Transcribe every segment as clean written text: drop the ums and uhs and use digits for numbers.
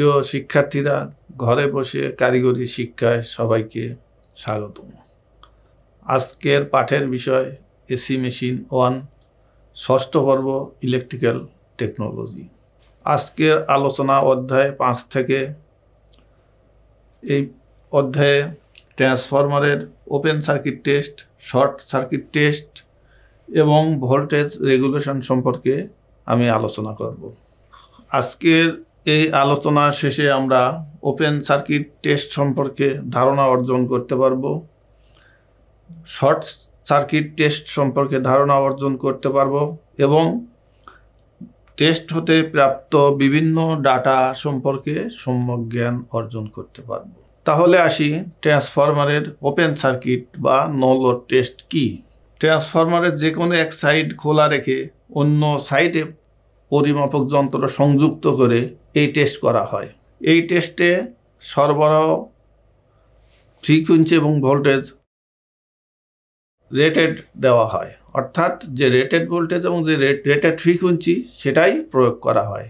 প্রিয় শিক্ষার্থীরা, ঘরে বসে কারিগরি শিক্ষায় সবাইকে স্বাগতম। আজকের পাঠের বিষয় এসি মেশিন 1, ষষ্ঠ পর্ব ইলেকট্রিক্যাল টেকনোলজি। আজকের আলোচনা অধ্যায় 5 থেকে। এই অধ্যায়ে ট্রান্সফরমারের open circuit test, short circuit test এবং ভোল্টেজ রেগুলেশন সম্পর্কে আমি আলোচনা করব। আজকের এই আলোচনা শেষে আমরা ওপেন সার্কিট টেস্ট সম্পর্কে ধারণা অর্জন করতে পারব, শর্ট সার্কিট টেস্ট সম্পর্কে ধারণা অর্জন করতে পারব এবং টেস্ট হতে প্রাপ্ত বিভিন্ন ডাটা সম্পর্কে সম্যক জ্ঞান অর্জন করতে পারব। তাহলে আসি, ট্রান্সফরমারের ওপেন সার্কিট বা নো লোড টেস্ট কি? ট্রান্সফরমারের যে কোনো এক সাইড খোলা রেখে অন্য সাইডে পরিমাপক যন্ত্র সংযুক্ত করে এই টেস্ট করা হয়। এই টেস্টে সরবরাহ ফ্রিকোয়েন্সি এবং ভোল্টেজ রেটেড দেওয়া হয়, অর্থাৎ যে রেটেড ভোল্টেজ এবং যে রেটেড ফ্রিকোয়েন্সি সেটাই প্রয়োগ করা হয়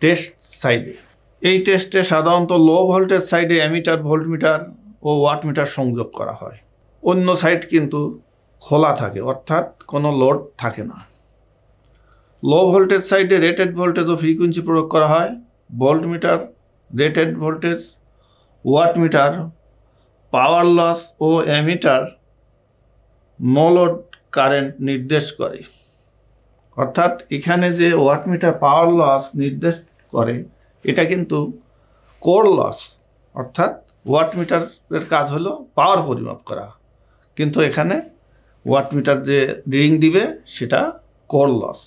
টেস্ট সাইডে। এই টেস্টে সাধারণত লো ভোল্টেজ সাইডে অ্যামিটার, ভোল্টমিটার ও ওয়াটমিটার সংযোগ করা হয়। অন্য সাইড কিন্তু খোলা থাকে, অর্থাৎ কোনো লোড থাকে না। লো ভোল্টেজ সাইডে রেটেড ভোল্টেজ ও ফ্রিকোয়েন্সি প্রয়োগ করা হয়। Voltmeter rated voltage, wattmeter power loss ও অ্যামিটার নো লোড কারেন্ট নির্দেশ করে। অর্থাৎ এখানে যে ওয়াটমিটার পাওয়ার লস নির্দেশ করে এটা কিন্তু কোর লস, অর্থাৎ ওয়াটমিটারের কাজ হলো পাওয়ার পরিমাপ করা, কিন্তু এখানে ওয়াটমিটার যে রিডিং দিবে সেটা core loss.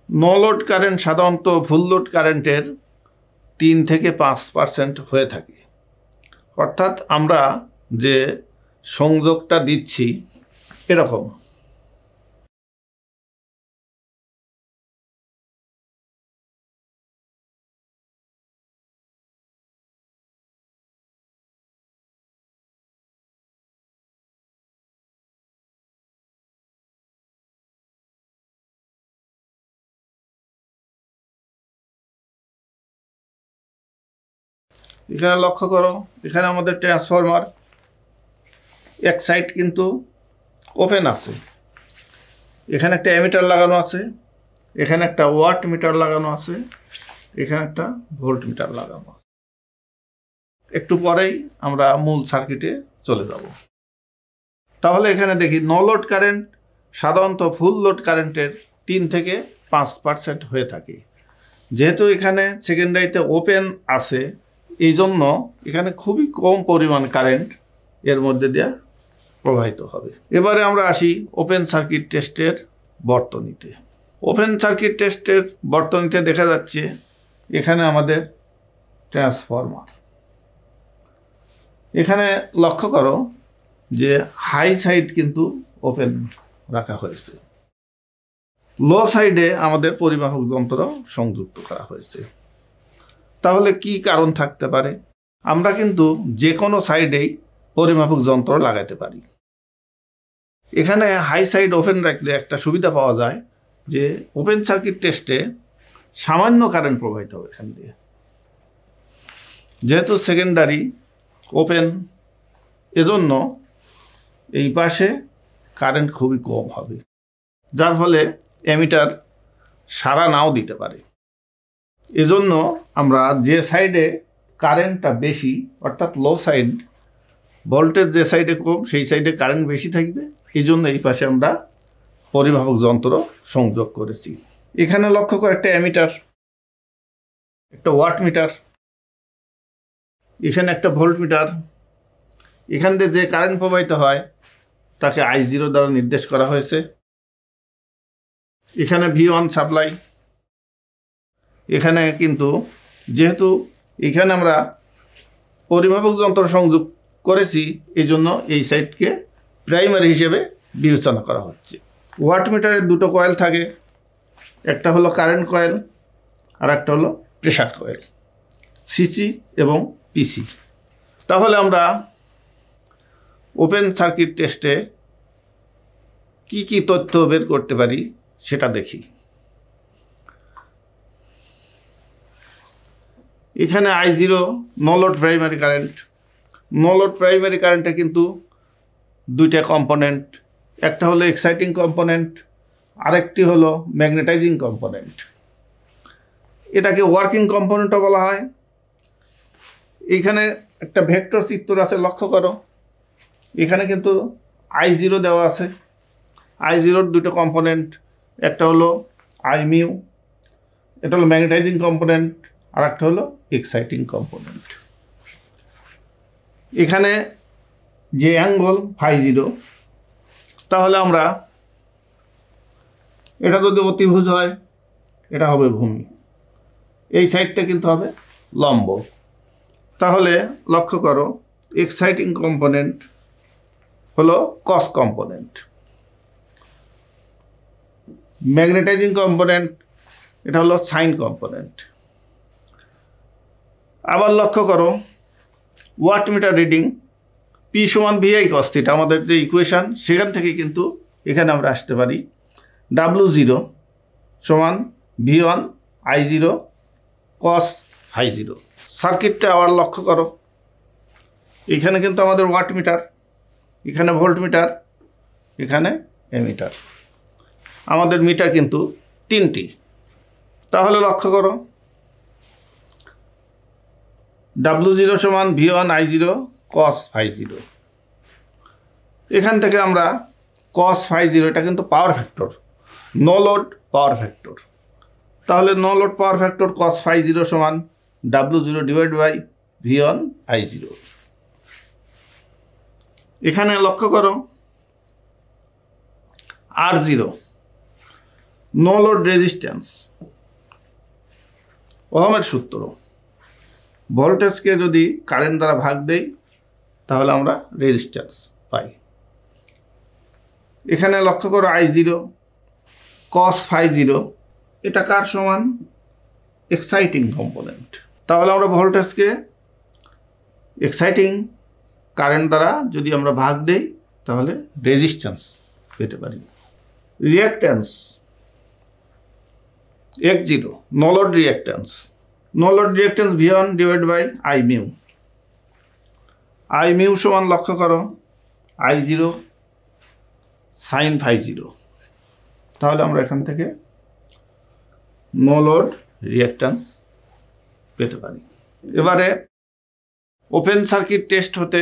No load current সাধারণত ফুল লোড কারেন্টের 3 থেকে 5% হয়ে থাকে। অর্থাৎ আমরা যে সংযোগটা দিচ্ছি এরকম। এখানে লক্ষ্য করো, এখানে আমাদের ট্রান্সফরমার এক সাইড কিন্তু ওপেন আছে। এখানে একটা অ্যামিটার লাগানো আছে, এখানে একটা ওয়াট মিটার লাগানো আছে, এখানে একটা ভোল্ট মিটার লাগানো আছে। একটু পরেই আমরা মূল সার্কিটে চলে যাব। তাহলে এখানে দেখি নো লোড কারেন্ট সাধারণত ফুল লোড কারেন্টের 3 থেকে 5% হয়ে থাকে। যেহেতু এখানে সেকেন্ডারিতে ওপেন আছে, এই জন্য এখানে খুবই কম পরিমাণ কারেন্ট এর মধ্যে দিয়ে প্রবাহিত হবে। এবারে আমরা আসি ওপেন সার্কিট টেস্টের বর্তনীতে। ওপেন সার্কিট টেস্টের বর্তনীতে দেখা যাচ্ছে এখানে আমাদের ট্রান্সফরমার। এখানে লক্ষ্য করো যে হাই সাইড কিন্তু ওপেন রাখা হয়েছে, লো সাইডে আমাদের পরিমাপক যন্ত্র সংযুক্ত করা হয়েছে। তাহলে কি কারণ থাকতে পারে? আমরা কিন্তু যে কোনো সাইডেই পরিমাপক যন্ত্র লাগাতে পারি। এখানে হাই সাইড ওপেন রাখলে একটা সুবিধা পাওয়া যায় যে ওপেন সার্কিট টেস্টে সামান্য কারেন্ট প্রবাহিত হবে এখান দিয়ে। যেহেতু সেকেন্ডারি ওপেন, এজন্য এই পাশে কারেন্ট খুবই কম হবে, যার ফলে অ্যামিটার সাড়া নাও দিতে পারে। এজন্য আমরা যে সাইডে কারেন্টটা বেশি, অর্থাৎ লো সাইড, ভোল্টেজ যে সাইডে কম সেই সাইডে কারেন্ট বেশি থাকবে, এই জন্য এই পাশে আমরা পরিমাপক যন্ত্র সংযোগ করেছি। এখানে লক্ষ্য করে একটা অ্যামিটার, একটা ওয়াট মিটার, এখানে একটা ভোল্ট মিটার। এখান দিয়ে যে কারেন্ট প্রবাহিত হয় তাকে I0 দ্বারা নির্দেশ করা হয়েছে। এখানে V1 সাপ্লাই। এখানে কিন্তু যেহেতু এখানে আমরা পরিমাপক যন্ত্র সংযোগ করেছি, এই জন্য এই সাইডকে প্রাইমারি হিসেবে বিবেচনা করা হচ্ছে। ওয়াট মিটারের 2টো কয়েল থাকে, একটা হলো কারেন্ট কয়েল আর একটা হলো প্রেসার কয়েল, সিসি এবং পিসি। তাহলে আমরা ওপেন সার্কিট টেস্টে কি কি তথ্য বের করতে পারি সেটা দেখি। এখানে I0 no load primary current. No load primary কারেন্টে কিন্তু দুইটা কম্পোনেন্ট, একটা হলো এক্সাইটিং কম্পোনেন্ট, আরেকটি হলো ম্যাগনেটাইজিং কম্পোনেন্ট। এটাকে ওয়ার্কিং কম্পোনেন্টও বলা হয়। এইখানে একটা ভেক্টর চিত্র আছে, লক্ষ্য করো। এখানে কিন্তু I0 দেওয়া আছে। I0-র দুটো কম্পোনেন্ট, একটা হলো I মিউ, এটা হলো ম্যাগনেটাইজিং কম্পোনেন্ট, আর একটা হলো এক্সাইটিং কম্পোনেন্ট। এখানে যে অ্যাঙ্গল φ0, তাহলে আমরা এটা যদি অতিভুজ হয় এটা হবে ভূমি, এই সাইডটা কিন্তু হবে লম্ব। তাহলে লক্ষ্য করো, এক্সাইটিং কম্পোনেন্ট হলো কস কম্পোনেন্ট, ম্যাগনেটাইজিং কম্পোনেন্ট এটা হলো সাইন কম্পোনেন্ট। আবার লক্ষ্য করো, ওয়াটমিটার রিডিং P সমান VI cos θ, আমাদের যে ইকুয়েশান সেখান থেকে কিন্তু এখানে আমরা আসতে পারি W0 সমান V1 I0 cos φ0। সার্কিটটা আবার লক্ষ্য করো, এখানে কিন্তু আমাদের ওয়াটমিটার, এখানে ভোল্টমিটার, এখানে এমিটার, আমাদের মিটার কিন্তু তিনটি। তাহলে লক্ষ্য করো, W0 সমান V1 I0 cos φ0। এখান থেকে আমরা cos φ0, এটা কিন্তু power factor, no load power factor. তাহলে no load power factor cos φ0 সমান W0 divide by V1 I0। এখানে লক্ষ্য করো, R0 নো লোড রেজিস্ট্যান্স, ওহমের সূত্র, ভোল্টেজকে যদি কারেন্ট দ্বারা ভাগ দেই তাহলে আমরা রেজিস্ট্যান্স পাই। এখানে লক্ষ্য করো I0 cos φ0, এটা কার সমান? Exciting component. তাহলে আমরা ভোল্টেজকে এক্সাইটিং কারেন্ট দ্বারা যদি আমরা ভাগ দেই তাহলে রেজিস্ট্যান্স পেতে পারি। Reactance X0 no load reactance, no load reactance V1 divide by I mu. I mu সমান লক্ষ্য করো I0 সাইন φ0। তাহলে আমরা এখান থেকে নো লোড রিঅ্যাকট্যান্স পেতে পারি। এবারে ওপেন সার্কিট টেস্ট হতে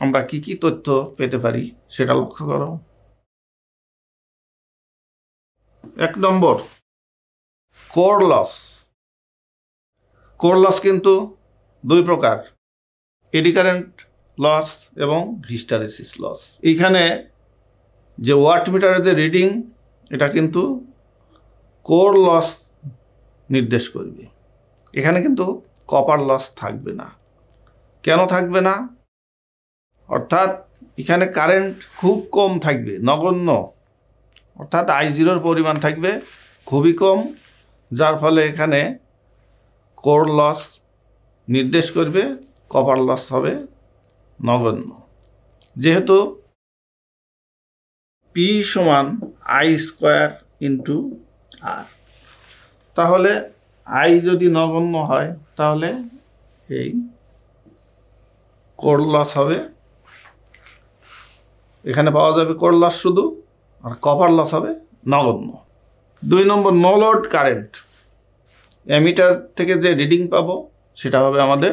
আমরা কি কি তথ্য পেতে পারি সেটা লক্ষ্য করো। 1 নম্বর, কোর লস। কোর লস কিন্তু দুই প্রকার, এডি কারেন্ট লস এবং হিস্টারেসিস লস। এইখানে যে ওয়াটমিটারের যে রিডিং, এটা কিন্তু কোর লস নির্দেশ করবে। এখানে কিন্তু কপার লস থাকবে না। কেন থাকবে না? অর্থাৎ এখানে কারেন্ট খুব কম থাকবে, নগণ্য, অর্থাৎ I0-র পরিমাণ থাকবে খুবই কম, যার ফলে এখানে কোর লস নির্দেশ করবে, কপার লস হবে নগণ্য। যেহেতু P সমান I² ইন্টু R, তাহলে I যদি নগণ্য হয় তাহলে এই কোর লস হবে, এখানে পাওয়া যাবে কোর লস শুধু, আর কপার লস হবে নগণ্য। 2 নম্বর, নো লোড কারেন্ট। অ্যামিটার থেকে যে রিডিং পাবো সেটা হবে আমাদের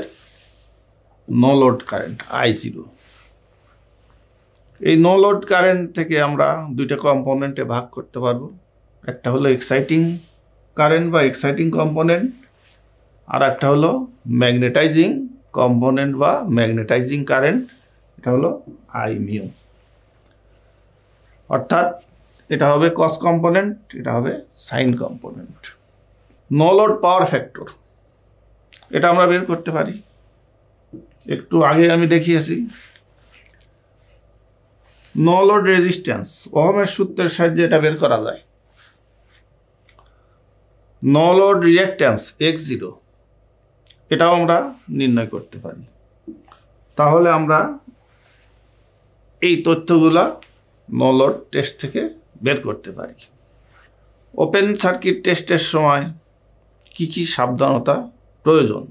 নো লোড কারেন্ট I0। এই নো লোড কারেন্ট থেকে আমরা দুইটা কম্পোনেন্টে ভাগ করতে পারবো, একটা হলো এক্সাইটিং কারেন্ট বা এক্সাইটিং কম্পোনেন্ট, আর একটা হলো ম্যাগনেটাইজিং কম্পোনেন্ট বা ম্যাগনেটাইজিং কারেন্ট, এটা হলো I মিউ। অর্থাৎ এটা হবে কস কম্পোনেন্ট, এটা হবে sine component. No load power factor, এটা আমরা বের করতে পারি, একটু আগে আমি দেখিয়েছি। নো লোড রেজিস্ট্যান্স, ওহমের সূত্রের সাহায্যে এটা বের করা যায়। নো লোড রিঅ্যাকট্যান্স X0, এটাও আমরা নির্ণয় করতে পারি। তাহলে আমরা এই তথ্যগুলা নো লোড টেস্ট থেকে বের করতে পারি। ওপেন সার্কিট টেস্টের সময় কি কি সাবধানতা প্রয়োজন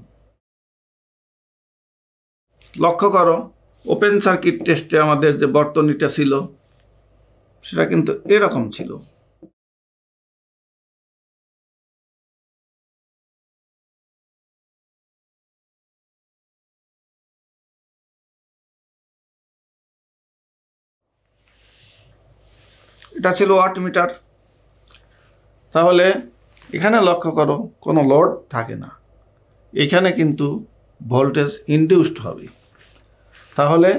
লক্ষ্য করো ওপেন সার্কিট টেস্টে আমাদের যে বর্তনীটা ছিল সেটা কিন্তু এরকম ছিল। এটা ছিল ওয়াটমিটার। তাহলে এখানে লক্ষ্য করো কোনো লোড থাকে না, এখানে কিন্তু ভোল্টেজ ইনডিউসড হবে। তাহলে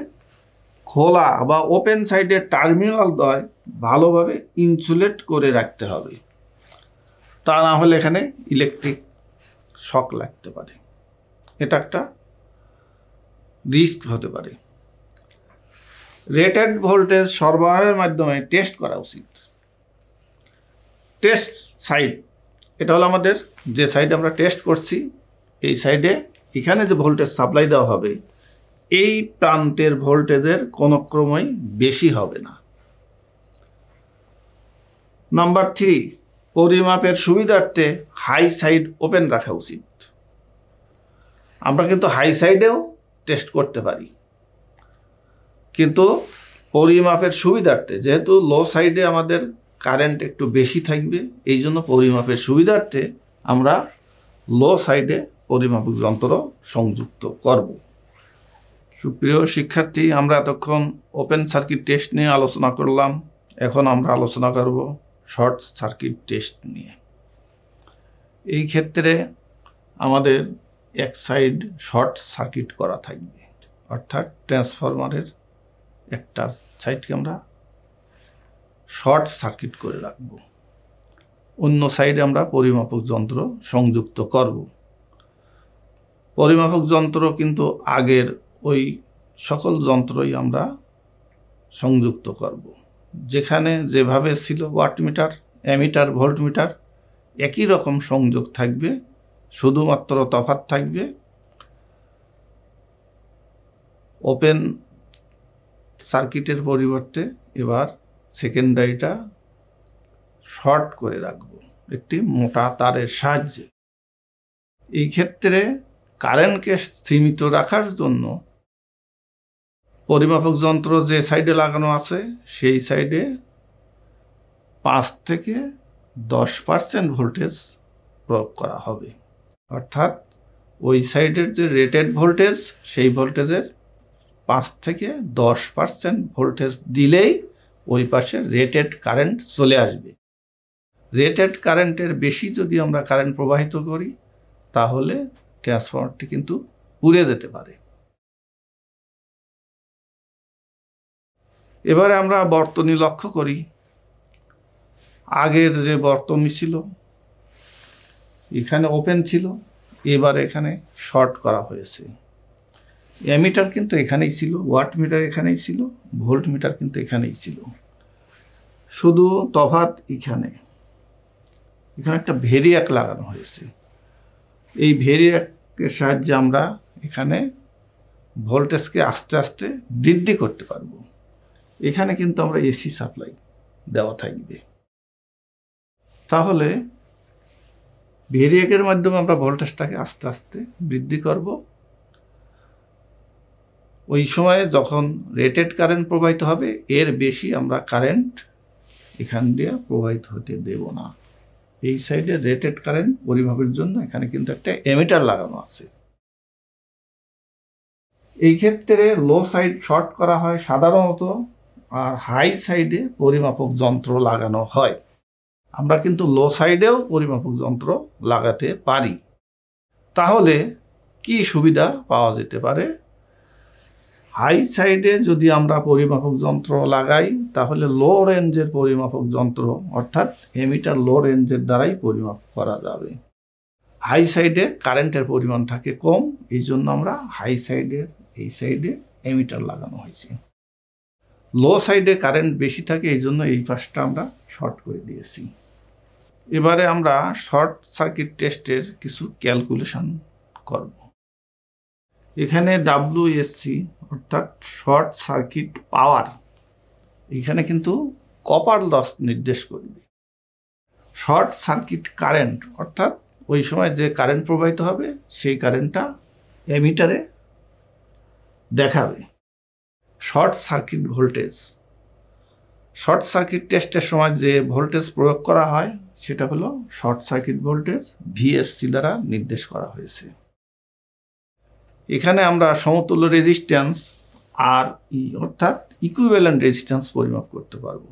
খোলা বা ওপেন সাইডের টার্মিনাল দ্বয় ভালোভাবে ইনসুলেট করে রাখতে হবে, তা না হলে এখানে ইলেকট্রিক শক লাগতে পারে, এটা একটা রিস্ক হতে পারে। রেটেড ভোল্টেজ সরবরাহের মাধ্যমে টেস্ট করা উচিত। টেস্ট সাইড এটা হলো আমাদের যে সাইডে আমরা টেস্ট করছি, এই সাইডে এখানে যে ভোল্টেজ সাপ্লাই দেওয়া হবে এই প্রান্তের ভোল্টেজের কোনো ক্রমেই বেশি হবে না। নাম্বার 3, পরিমাপের সুবিধার্থে হাই সাইড ওপেন রাখা উচিত। আমরা কিন্তু হাই সাইডেও টেস্ট করতে পারি, কিন্তু পরিমাপের সুবিধার্থে যেহেতু লো সাইডে আমাদের কারেন্ট একটু বেশি থাকবে, এই জন্য পরিমাপের সুবিধার্থে আমরা লো সাইডে পরিমাপক যন্ত্র সংযুক্ত করব। সুপ্রিয় শিক্ষার্থী, আমরা এতক্ষণ ওপেন সার্কিট টেস্ট নিয়ে আলোচনা করলাম, এখন আমরা আলোচনা করব শর্ট সার্কিট টেস্ট নিয়ে। এই ক্ষেত্রে আমাদের এক সাইড শর্ট সার্কিট করা থাকবে, অর্থাৎ ট্রান্সফরমারের একটা সাইডকে আমরা শর্ট সার্কিট করে রাখব, অন্য সাইডে আমরা পরিমাপক যন্ত্র সংযুক্ত করব। পরিমাপক যন্ত্র কিন্তু আগের ওই সকল যন্ত্রই আমরা সংযুক্ত করব, যেখানে যেভাবে ছিল ওয়াটমিটার, অ্যামিটার, ভোল্টমিটার একই রকম সংযোগ থাকবে, শুধুমাত্র তফাৎ থাকবে ওপেন সার্কিটের পরিবর্তে এবার সেকেন্ডারিটা শর্ট করে রাখব একটি মোটা তারের সাহায্যে। এই ক্ষেত্রে কারেন্টকে সীমিত রাখার জন্য পরিমাপক যন্ত্র যে সাইডে লাগানো আছে সেই সাইডে 5 থেকে 10% ভোল্টেজ প্রয়োগ করা হবে, অর্থাৎ ওই সাইডের যে রেটেড ভোল্টেজ সেই ভোল্টেজের 5 থেকে 10% ভোল্টেজ দিলেই ওই পাশে রেটেড কারেন্ট চলে আসবে। রেটেড কারেন্টের বেশি যদি আমরা কারেন্ট প্রবাহিত করি তাহলে ট্রান্সফরমারটি কিন্তু পুড়ে যেতে পারে। এবারে আমরা বর্তনী লক্ষ্য করি। আগের যে বর্তনী ছিল এখানে ওপেন ছিল, এবার এখানে শর্ট করা হয়েছে। অ্যামিটার কিন্তু এখানেই ছিল, ওয়াটমিটার এখানেই ছিল, ভোল্টমিটার কিন্তু এখানেই ছিল, শুধু তফাৎ এখানে একটা ভেরিয়াক লাগানো হয়েছে। এই ভেরিয়াকের সাহায্যে আমরা এখানে ভোল্টেজকে আস্তে আস্তে বৃদ্ধি করতে পারবো। এখানে কিন্তু আমরা এসি সাপ্লাই দেওয়া থাকবে, তাহলে ভেরিয়াকের মাধ্যমে আমরা ভোল্টেজটাকে আস্তে আস্তে বৃদ্ধি করব। ওই সময়ে যখন রেটেড কারেন্ট প্রবাহিত হবে এর বেশি আমরা কারেন্ট এখান দিয়ে প্রবাহিত হতে দেব না। এই সাইডে রেটেড কারেন্ট পরিমাপের জন্য এখানে কিন্তু একটা এমিটার লাগানো আছে। এই ক্ষেত্রে লো সাইড শর্ট করা হয় সাধারণত, আর হাই সাইডে পরিমাপক যন্ত্র লাগানো হয়। আমরা কিন্তু লো সাইডেও পরিমাপক যন্ত্র লাগাতে পারি। তাহলে কি সুবিধা পাওয়া যেতে পারে? হাই সাইডে যদি আমরা পরিমাপক যন্ত্র লাগাই তাহলে লো রেঞ্জের পরিমাপক যন্ত্র অর্থাৎ এমিটার লো রেঞ্জের দ্বারাই পরিমাপ করা যাবে। হাই সাইডে কারেন্টের পরিমাণ থাকে কম, এই জন্য আমরা হাই সাইডের এই সাইডে এমিটার লাগানো হয়েছে। লো সাইডে কারেন্ট বেশি থাকে, এই জন্য এই পাশটা আমরা শর্ট করে দিয়েছি। এবারে আমরা শর্ট সার্কিট টেস্টের কিছু ক্যালকুলেশন করব। এখানে WSC অর্থাৎ শর্ট সার্কিট পাওয়ার, এখানে কিন্তু কপার লস নির্দেশ করবে। শর্ট সার্কিট কারেন্ট অর্থাৎ ওই সময় যে কারেন্ট প্রবাহিত হবে সেই কারেন্টটা এমিটারে দেখাবে short circuit voltage. Short circuit টেস্টের সময় যে ভোল্টেজ প্রয়োগ করা হয় সেটা হলো শর্ট সার্কিট ভোল্টেজ, ভিএসসি দ্বারা নির্দেশ করা হয়েছে। এখানে আমরা সমতুল্য রেজিস্ট্যান্স আর ই অর্থাৎ ইকুইভ্যালেন্ট রেজিস্ট্যান্স পরিমাপ করতে পারবো।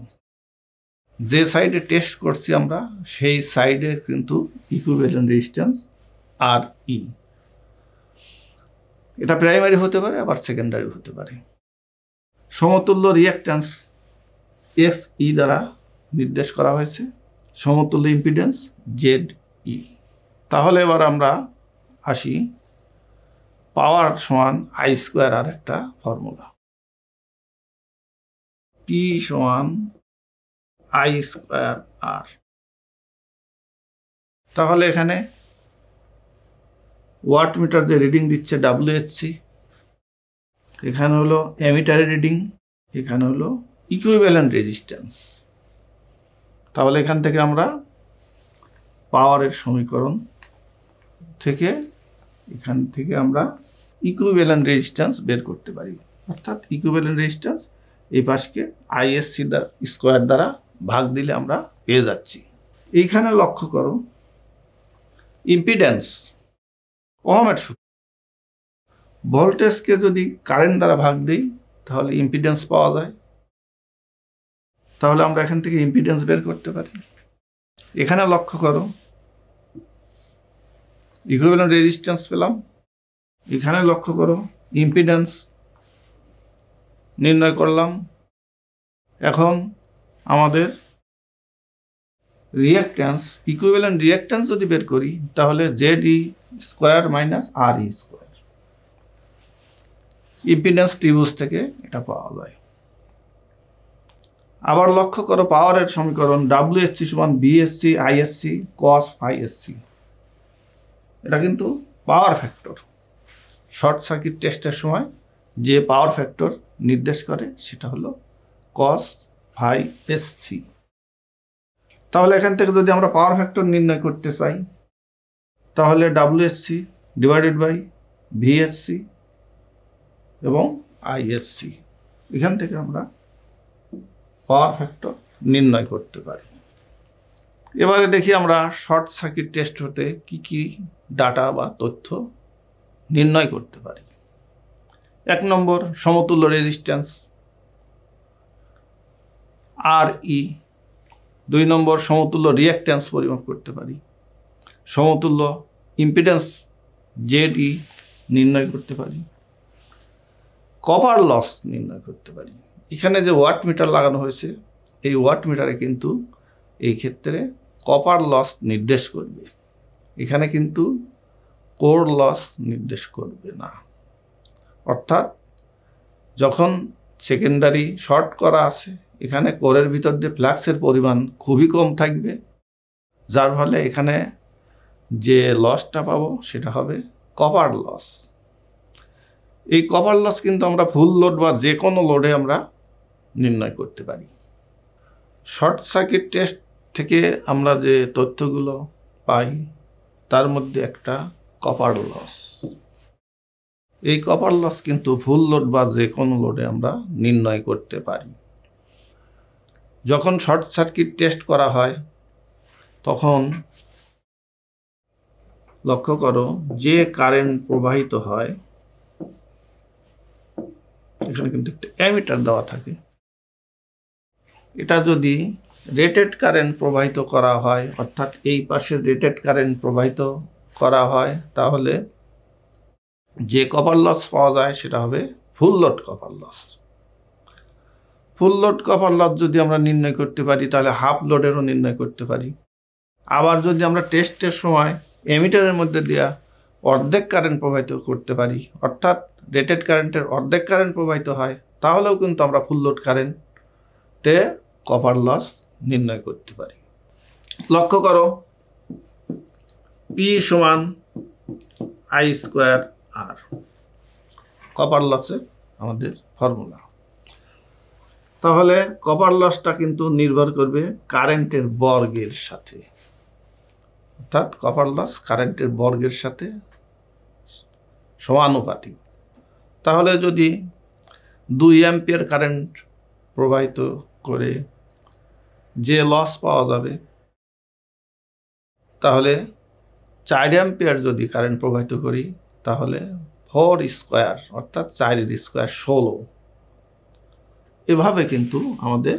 যে সাইডে টেস্ট করছি আমরা সেই সাইডের কিন্তু ইকুইভ্যালেন্ট রেজিস্ট্যান্স আর ই, এটা প্রাইমারি হতে পারে আবার সেকেন্ডারি হতে পারে। সমতুল্য রিঅ্যাক্ট্যান্স এক্স ই দ্বারা নির্দেশ করা হয়েছে, সমতুল্য ইম্পিডেন্স জেড ই। তাহলে এবার আমরা আসি পাওয়ার সমান আই স্কোয়ার আর একটা ফর্মুলা, পি সমান আই স্কোয়ার আর। তাহলে এখানে ওয়াট মিটার যে রিডিং দিচ্ছে WHC, এখানে হলো অ্যামিটারের রিডিং, এখানে হলো ইকুইভ্যালেন্ট রেজিস্ট্যান্স। তাহলে এখান থেকে আমরা পাওয়ারের সমীকরণ থেকে এখান থেকে আমরা ইকুইভ্যালেন্ট রেজিস্ট্যান্স বের করতে পারি। অর্থাৎ ইকুইভ্যালেন্ট রেজিস্ট্যান্স এই পাশকে আইএসসি স্কোয়ার দ্বারা ভাগ দিলে আমরা পেয়ে যাচ্ছি। এইখানে লক্ষ্য করো ইম্পিডেন্স ওহমের সূত্র, ভোল্টেজকে যদি কারেন্ট দ্বারা ভাগ দিই তাহলে ইম্পিডেন্স পাওয়া যায়। তাহলে আমরা এখান থেকে ইম্পিডেন্স বের করতে পারি। এখানে লক্ষ্য করো ইকুইভ্যালেন্ট রেজিস্ট্যান্স পেলাম, এখানে লক্ষ্য করো ইম্পিডেন্স নির্ণয় করলাম। এখন আমাদের রিঅ্যাক্ট্যান্স, ইকুইভ্যালেন্ট রিঅ্যাক্ট্যান্স যদি বের করি তাহলে জেড ই স্কোয়ার মাইনাস আর ই স্কোয়ার, ইম্পিডেন্স ত্রিভুজ থেকে এটা পাওয়া যায়। আবার লক্ষ্য করো পাওয়ারের সমীকরণ WHC সমান বিএসসি আইএসসি কস আইএসসি, এটা কিন্তু পাওয়ার ফ্যাক্টর। শর্ট সার্কিট টেস্টের সময় যে পাওয়ার ফ্যাক্টর নির্দেশ করে সেটা হলো কস ফাই এসসি। তাহলে এখান থেকে যদি আমরা পাওয়ার ফ্যাক্টর নির্ণয় করতে চাই তাহলে WHC ডিভাইডেড বাই ভিএসসি এবং আইএসসি, এখান থেকে আমরা পাওয়ার ফ্যাক্টর নির্ণয় করতে পারি। এবারে দেখি আমরা শর্ট সার্কিট টেস্ট হতে কি কি ডাটা বা তথ্য নির্ণয় করতে পারি। 1 নম্বর সমতুল্য রেজিস্ট্যান্স আর ই। 2 নম্বর সমতুল্য রিঅ্যাক্ট্যান্স পরিমাপ করতে পারি। সমতুল্য ইম্পিডেন্স জেড ই নির্ণয় করতে পারি। কপার লস নির্ণয় করতে পারি। এখানে যে ওয়াট মিটার লাগানো হয়েছে এই ওয়াট মিটারে কিন্তু এই ক্ষেত্রে কপার লস নির্দেশ করবে, এখানে কিন্তু কোর লস নির্দেশ করবে না। অর্থাৎ যখন সেকেন্ডারি শর্ট করা আছে এখানে কোরের ভিতর দিয়ে ফ্লাক্সের পরিমাণ খুবই কম থাকবে, যার ফলে এখানে যে লসটা পাবো সেটা হবে কপার লস। এই কপার লস কিন্তু আমরা ফুল লোড বা যে কোনো লোডে আমরা নির্ণয় করতে পারি। শর্ট সার্কিট টেস্ট থেকে আমরা যে তথ্যগুলো পাই তার মধ্যে একটা কপার লস। এই কপার লস কিন্তু ফুল লোড বা যে কোনো লোডে আমরা নির্ণয় করতে পারি। যখন শর্ট সার্কিট টেস্ট করা হয় তখন লক্ষ্য করো যে কারেন্ট প্রবাহিত হয়, এখানে কিন্তু একটা অ্যামিটার দেওয়া থাকে, এটা যদি রেটেড কারেন্ট প্রবাহিত করা হয় অর্থাৎ এই পাশে রেটেড কারেন্ট প্রবাহিত করা হয় তাহলে যে কপার লস পাওয়া যায় সেটা হবে full load copper loss. Full load copper loss যদি আমরা নির্ণয় করতে পারি তাহলে হাফ লোডেরও নির্ণয় করতে পারি। আবার যদি আমরা টেস্টের সময় এমিটারের মধ্যে দেওয়া অর্ধেক কারেন্ট প্রবাহিত করতে পারি অর্থাৎ রেটেড কারেন্টের অর্ধেক কারেন্ট প্রবাহিত হয় তাহলেও কিন্তু আমরা ফুল লোড কারেন্টে কপার লস নির্ণয় করতে পারি। লক্ষ্য করো পি সমান আই স্কোয়ার আর, কপার লসের আমাদের ফর্মুলা। তাহলে কপার লসটা কিন্তু নির্ভর করবে কারেন্টের বর্গের সাথে, অর্থাৎ কপার লস কারেন্টের বর্গের সাথে সমানুপাতিক। তাহলে যদি 2 অ্যাম্পিয়ার কারেন্ট প্রবাহিত করে যে লস পাওয়া যাবে, তাহলে 4 অ্যাম্পিয়ার যদি কারেন্ট প্রবাহিত করি তাহলে 4 স্কোয়ার অর্থাৎ 4 স্কোয়ার 16। এভাবে কিন্তু আমাদের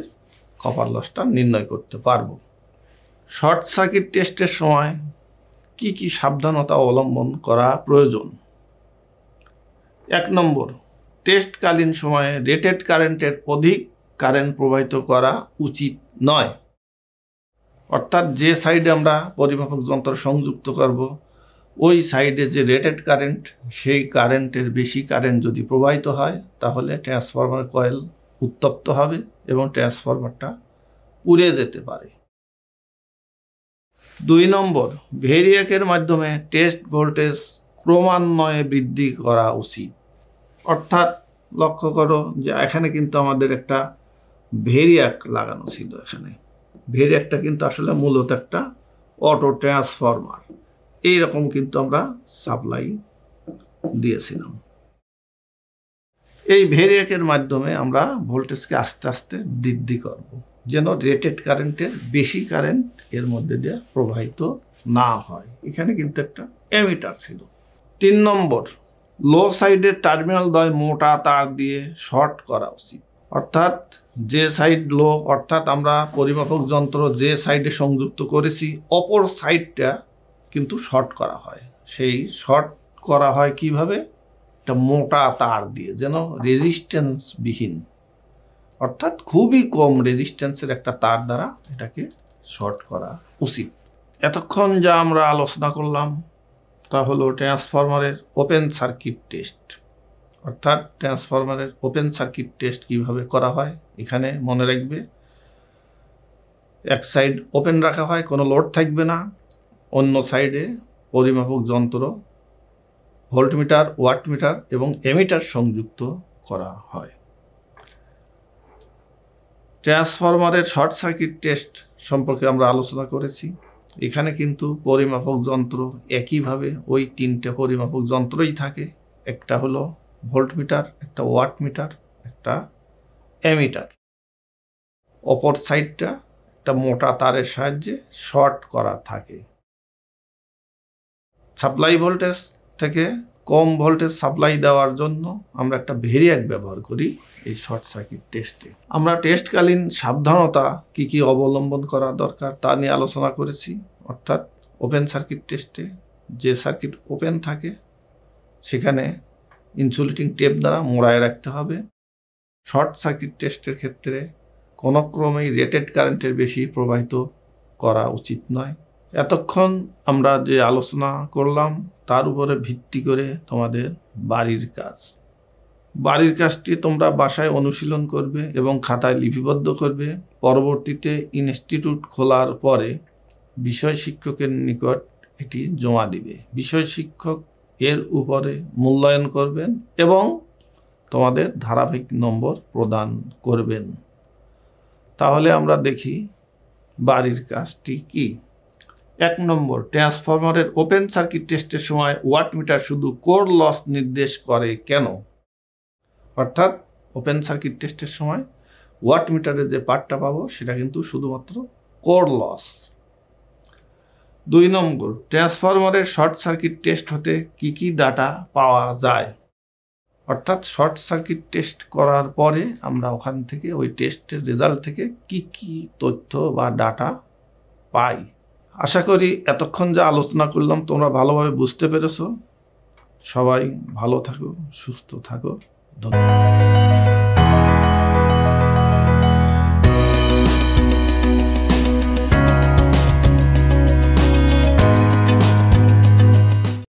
কপার লসটা নির্ণয় করতে পারবো। শর্ট সার্কিট টেস্টের সময় কি কি সাবধানতা অবলম্বন করা প্রয়োজন? 1 নম্বর, টেস্টকালীন সময়ে রেটেড কারেন্টের অধিক কারেন্ট প্রবাহিত করা উচিত নয়। অর্থাৎ যে সাইডে আমরা পরিমাপক যন্ত্র সংযুক্ত করব ওই সাইডে যে রেটেড কারেন্ট, সেই কারেন্টের বেশি কারেন্ট যদি প্রবাহিত হয় তাহলে ট্রান্সফরমার কয়েল উত্তপ্ত হবে এবং ট্রান্সফরমারটা পুড়ে যেতে পারে। 2 নম্বর, ভেরিয়াকের মাধ্যমে টেস্ট ভোল্টেজ ক্রমান্বয়ে বৃদ্ধি করা উচিত। অর্থাৎ লক্ষ্য করো যে এখানে কিন্তু আমাদের একটা ভেরিয়াক লাগানো ছিল। এখানে ভেরিয়াকটা কিন্তু আসলে মূলত একটা অটো ট্রান্সফরমার। এইরকম কিন্তু আমরা সাপ্লাই দিয়েছিলাম। এই ভেরিয়াকের মাধ্যমে আমরা ভোল্টেজকে আস্তে আস্তে বৃদ্ধি করব, যেন রেটেড কারেন্টের বেশি কারেন্ট এর মধ্যে দিয়ে প্রবাহিত না হয়। এখানে কিন্তু একটা এমিটার ছিল। 3 নম্বর, লো সাইডের টার্মিনাল দ্বয় মোটা তার দিয়ে শর্ট করা উচিত। অর্থাৎ যে সাইড লো, অর্থাৎ আমরা পরিমাপক যন্ত্র যে সাইডে সংযুক্ত করেছি অপর সাইডটা কিন্তু শর্ট করা হয়। সেই শর্ট করা হয় কিভাবে? একটা মোটা তার দিয়ে, যেন রেজিস্ট্যান্স বিহীন, অর্থাৎ খুবই কম রেজিস্ট্যান্সের একটা তার দ্বারা এটাকে শর্ট করা উচিত। এতক্ষণ যা আমরা আলোচনা করলাম তা হলো ট্রান্সফরমারের ওপেন সার্কিট টেস্ট। অর্থাৎ ট্রান্সফরমারের ওপেন সার্কিট টেস্ট কিভাবে করা হয়। এখানে মনে রাখবে, এক সাইড ওপেন রাখা হয়, কোনো লোড থাকবে না। অন্য সাইডে পরিমাপক যন্ত্র, ভোল্টমিটার, ওয়াটমিটার এবং এমিটার সংযুক্ত করা হয়। ট্রান্সফরমারের শর্ট সার্কিট টেস্ট সম্পর্কে আমরা আলোচনা করেছি। এখানে কিন্তু পরিমাপক যন্ত্র একইভাবে ওই 3টে পরিমাপক যন্ত্রই থাকে। একটা হলো ভোল্টমিটার, একটা ওয়াটমিটার, একটা এমিটার। অপর সাইডটা একটা মোটা তারের সাহায্যে শর্ট করা থাকে। সাপ্লাই ভোল্টেজ থেকে কম ভোল্টেজ সাপ্লাই দেওয়ার জন্য আমরা একটা ভেরিয়াক ব্যবহার করি এই শর্ট সার্কিট টেস্টে। আমরা টেস্টকালীন সাবধানতা কি কি অবলম্বন করা দরকার তা নিয়ে আলোচনা করেছি। অর্থাৎ ওপেন সার্কিট টেস্টে যে সার্কিট ওপেন থাকে সেখানে ইনসুলেটিং টেপ দ্বারা মোড়ায় রাখতে হবে। শর্ট সার্কিট টেস্টের ক্ষেত্রে কোনো ক্রমেই রেটেড কারেন্টের বেশি প্রবাহিত করা উচিত নয়। এতক্ষণ আমরা যে আলোচনা করলাম তার উপরে ভিত্তি করে তোমাদের বাড়ির কাজটি তোমরা বাসায় অনুশীলন করবে এবং খাতায় লিপিবদ্ধ করবে। পরবর্তীতে ইনস্টিটিউট খোলার পরে বিষয় শিক্ষকের নিকট এটি জমা দিবে। বিষয় শিক্ষক এর উপরে মূল্যায়ন করবেন এবং তোমাদের ধারাবাহিক নম্বর প্রদান করবেন। তাহলে আমরা দেখি বাড়ির কাজটি কি। 1 নম্বর, ট্রান্সফরমারের ওপেন সার্কিট টেস্টের সময় ওয়াটমিটার শুধু কোর লস নির্দেশ করে কেন? অর্থাৎ ওপেন সার্কিট টেস্টের সময় ওয়াটমিটারের যে পার্টটা পাবো সেটা কিন্তু শুধুমাত্র কোর লস। 2 নম্বর, ট্রান্সফরমারের শর্ট সার্কিট টেস্ট হতে কি কি ডাটা পাওয়া যায়? অর্থাৎ শর্ট সার্কিট টেস্ট করার পরে আমরা ওখান থেকে ওই টেস্টের রেজাল্ট থেকে কি কি তথ্য বা ডাটা পাই। আশা করি এতক্ষণ যা আলোচনা করলাম তোমরা ভালোভাবে বুঝতে পেরেছো। সবাই ভালো থাকো, সুস্থ থাকো। ধন্যবাদ।